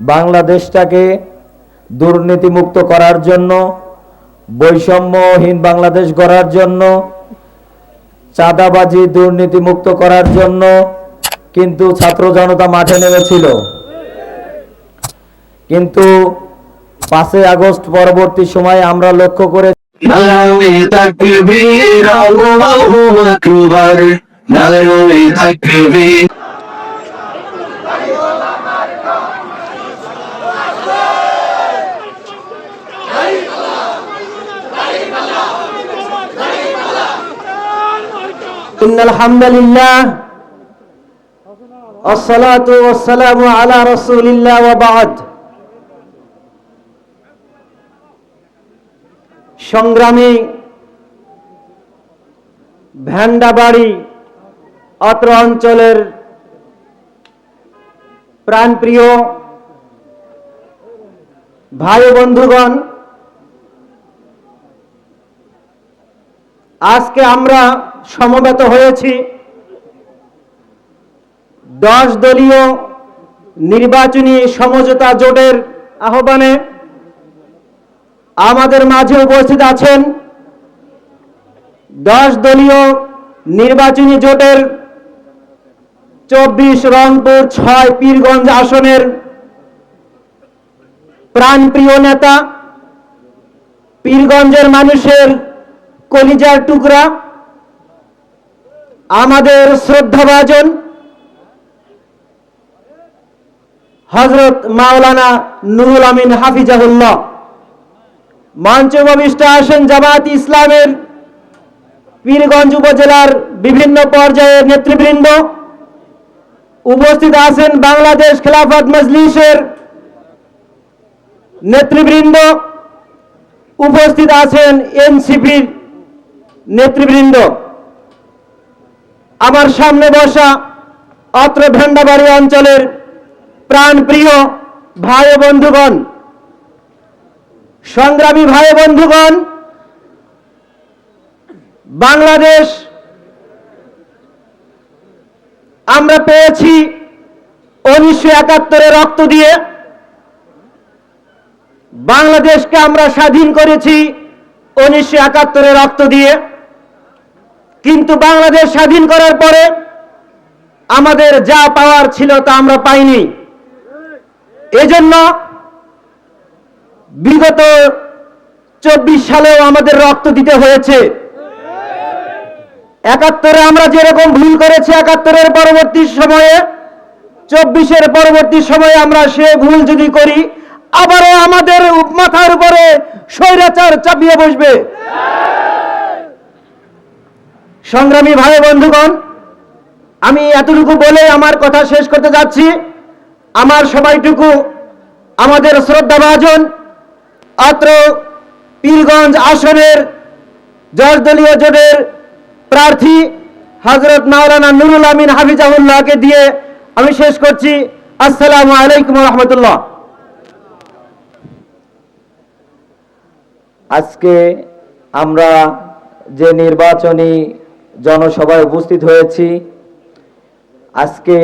বাংলাদেশটাকে দুর্নীতিমুক্ত করার জন্য, বৈষম্যহীন বাংলাদেশ গড়ার জন্য, চাঁদাবাজি দুর্নীতিমুক্ত করার জন্য কিন্তু ছাত্র জনতা মাঠে নেমেছিল। কিন্তু 5 আগস্ট পরবর্তী সময়ে আমরা লক্ষ্য করে ইন্নাল হামদুলিল্লাহ আসসালাতু ওয়াসসালামু আলা রাসূলিল্লাহ ওয়া বা'দ। সংগ্রামী ভ্যান্ডাবাড়ি অত্র অঞ্চলের প্রাণপ্রিয় ভাই বন্ধুগণ, আজকে আমরা সমবেত হয়েছি 10 দলীয় নির্বাচনী সমঝোতা জোটের আহ্বানে। আমাদের মাঝে উপস্থিত আছেন 10 দলীয় নির্বাচনী জোটের 24 রংপুর 6 পীরগঞ্জ আসনের প্রাণপ্রিয় নেতা, পীরগঞ্জের মানুষের কলিজার টুকরা, আমাদের শ্রদ্ধাভাজন হযরত মাওলানা নুরুল আমিন হাফিজাহুল্লাহ। মঞ্চে উপবিষ্ট আছেন জামায়াত ইসলামের পীরগঞ্জ উপজেলার বিভিন্ন পর্যায়ের নেতৃবৃন্দ, উপস্থিত আছেন বাংলাদেশ খেলাফত মজলিসের নেতৃবৃন্দ, উপস্থিত আছেন এনসিপির নেতৃবৃন্দ। আমার সামনে বসা অত্র ভ্যান্ডাবাড়ি অঞ্চলের প্রাণপ্রিয় ভাই বন্ধুগণ, সংগ্রামী ভাই বন্ধুগণ, বাংলাদেশ আমরা পেয়েছি 1971 রক্ত দিয়ে। বাংলাদেশকে আমরা স্বাধীন করেছি 1971 রক্ত দিয়ে। কিন্তু বাংলাদেশ স্বাধীন করার পরে আমাদের যা পাওয়ার ছিল তা আমরা পাইনি। এজন্য বিগত 24 সালেও আমাদের রক্ত দিতে হয়েছে। 71-এ আমরা যেরকম ভুল করেছি 71-এর পরবর্তী সময়ে, 24-এর পরবর্তী সময়ে আমরা সে ভুল যদি করি, আবারও আমাদের মাথার উপরে স্বৈরাচার চাপিয়ে বসবে। সংগ্রামী ভাই বন্ধুগণ, আমি এতটুকু বলে আমার কথা শেষ করতে যাচ্ছি। আমার সবাইটুকু আমাদের শ্রদ্ধাভাজন অত্র পীরগঞ্জ আসনের 10 দলীয় জোটের প্রার্থী হযরত মাওলানা নুরুল আমিন হাফিজাহুল্লাহকে দিয়ে আমি শেষ করছি। আসসালামু আলাইকুম ওয়া রাহমাতুল্লাহ। আজকে আমরা যে নির্বাচনী জনসভায় উপস্থিত হয়েছি, আজকে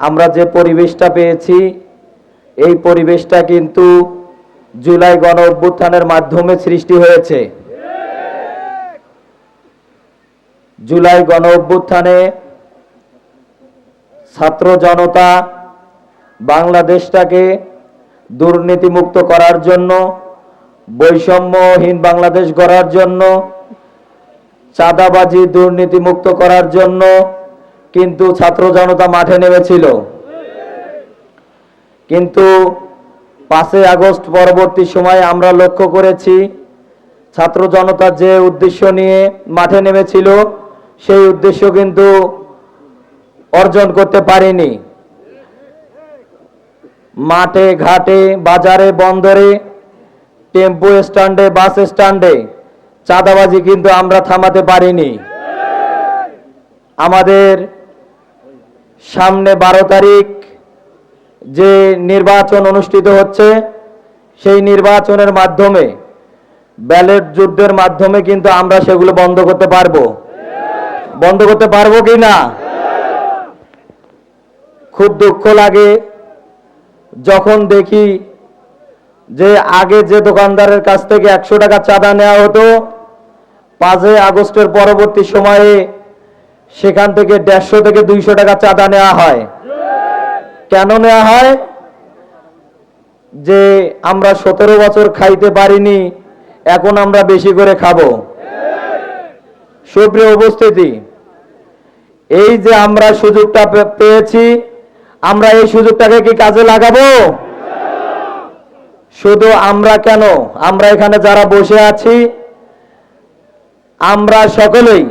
আমরা যে পরিবেশটা পেয়েছি, এই পরিবেশটা কিন্তু জুলাই গণ অভ্যুত্থানের মাধ্যমে সৃষ্টি হয়েছে। জুলাই গণ অভ্যুত্থানে ছাত্র জনতা বাংলাদেশটাকে দুর্নীতিমুক্ত করার জন্য, বৈষম্যহীন বাংলাদেশ গড়ার জন্য, চাঁদাবাজি দুর্নীতিমুক্ত করার জন্য কিন্তু ছাত্র জনতা মাঠে নেমেছিল। কিন্তু 5 আগস্ট পরবর্তী সময়ে আমরা লক্ষ্য করেছি ছাত্র জনতা যে উদ্দেশ্য নিয়ে মাঠে নেমেছিল সেই উদ্দেশ্য কিন্তু অর্জন করতে পারেনি। মাঠে ঘাটে, বাজারে, বন্দরে, টেম্পো স্ট্যান্ডে, বাস স্ট্যান্ডে চাঁদাবাজি কিন্তু আমরা থামাতে পারিনি। আমাদের সামনে 12 তারিখ যে নির্বাচন অনুষ্ঠিত হচ্ছে, সেই নির্বাচনের মাধ্যমে, ব্যালট যুদ্ধের মাধ্যমে কিন্তু আমরা সেগুলো বন্ধ করতে পারবো। বন্ধ করতে পারবো কি না? খুব দুঃখ লাগে যখন দেখি যে আগে যে দোকানদারের কাছ থেকে 100 টাকা চাঁদা নেওয়া হতো, 5 আগস্টের পরবর্তী সময়ে সেখান থেকে 150 থেকে 200 টাকা চাঁদা নেওয়া হয়। কেন নেওয়া হয়? যে আমরা 17 বছর খাইতে পারিনি, এখন আমরা বেশি করে খাবো। সুপ্রিয় উপস্থিতি, এই যে আমরা সুযোগটা পেয়েছি, আমরা এই সুযোগটাকে কি কাজে লাগাবো? শুধু আমরা কেন, আমরা এখানে যারা বসে আছি, আমরা সকলেই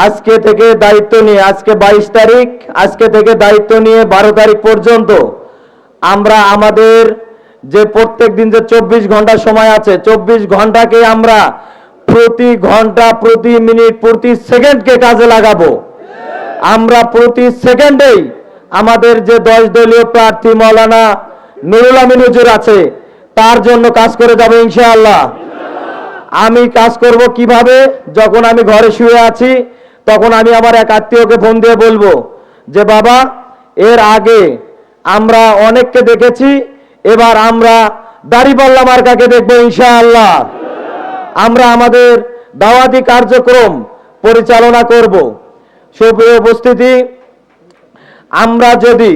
আজকে থেকে দায়িত্ব নিয়ে, আজকে 22 তারিখ, আজকে থেকে দায়িত্ব নিয়ে 12 তারিখ পর্যন্ত আমরা আমাদের যে প্রত্যেক দিন যে 24 ঘন্টা সময় আছে, 24 ঘন্টাকে আমরা প্রতি ঘন্টা, প্রতি মিনিট, প্রতি সেকেন্ডকে কাজে লাগাবো। আমরা প্রতি সেকেন্ডেই আমাদের যে 10 দলীয় প্রার্থী মাওলানা নুরুল আমিন হুজুর আছে, তার জন্য কাজ করে যাবো ইনশাআল্লাহ। আমি কাজ করব কিভাবে? যখন আমি ঘরে শুয়ে আছি, তখন আমি আমার এক আত্মীয়কে ফোন দিয়ে বলবো যে বাবা, এর আগে আমরা অনেককে দেখেছি, এবার আমরা দাড়িপাল্লা মার্কাকে দেখবো ইনশাআল্লাহ। আমরা আমাদের দাওয়াতি কার্যক্রম পরিচালনা করব। সুপ্রিয় উপস্থিতি, আমরা যদি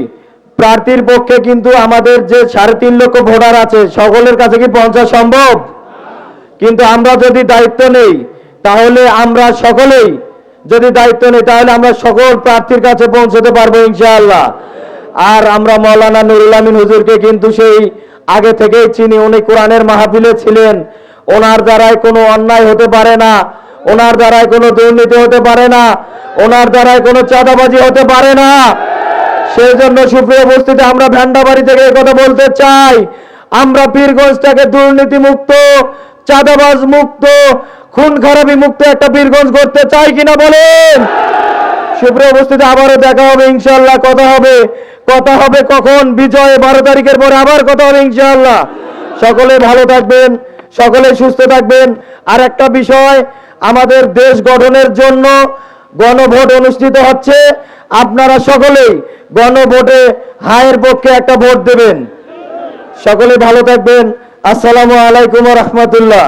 প্রার্থীর পক্ষে, কিন্তু আমাদের যে 3.5 লক্ষ ভোটার আছে, সকলের কাছে কি পৌঁছা সম্ভব? কিন্তু আমরা যদি দায়িত্ব নেই, তাহলে আমরা সকলেই যদি দায়িত্ব নেই, তাহলে আমরা সকল প্রার্থীর কাছে পৌঁছতে পারবো ইনশাআল্লাহ। আর আমরা মাওলানা নুরুল আমিন হুজুরকে কিন্তু সেই আগে থেকেই চিনি, উনি কোরআনের মাহফিলে ছিলেন। ওনার দ্বারাই কোনো অন্যায় হতে পারে না, ওনার দ্বারাই কোনো দুর্নীতি হতে পারে না, ওনার দ্বারাই কোনো চাঁদাবাজি হতে পারে না। সেই জন্য সুপ্রিয় উপস্থিতি, আমরা ভ্যান্ডাবাড়ি থেকে কথা বলতে চাই, আমরা পীরগঞ্জটাকে দুর্নীতি মুক্ত, চাঁদাবাজ মুক্ত, খুন খারাপি মুক্ত একটা পীরগঞ্জ করতে চাই কিনা বলেন? সুপ্রিয় উপস্থিতি, আবারও দেখা হবে ইনশাআল্লাহ। কথা হবে কখন? বিজয় 12 তারিখের পরে আবার কথা হবে ইনশাআল্লাহ। সকলে ভালো থাকবেন, সকলে সুস্থ থাকবেন। আর একটা বিষয়, আমাদের দেশ গঠনের জন্য গণভোট অনুষ্ঠিত হচ্ছে, আপনারা সকলেই গণভোটে হায়ের পক্ষে একটা ভোট দেবেন। সকলে ভালো থাকবেন। আসসালামু আলাইকুম ওয়া রাহমাতুল্লাহ।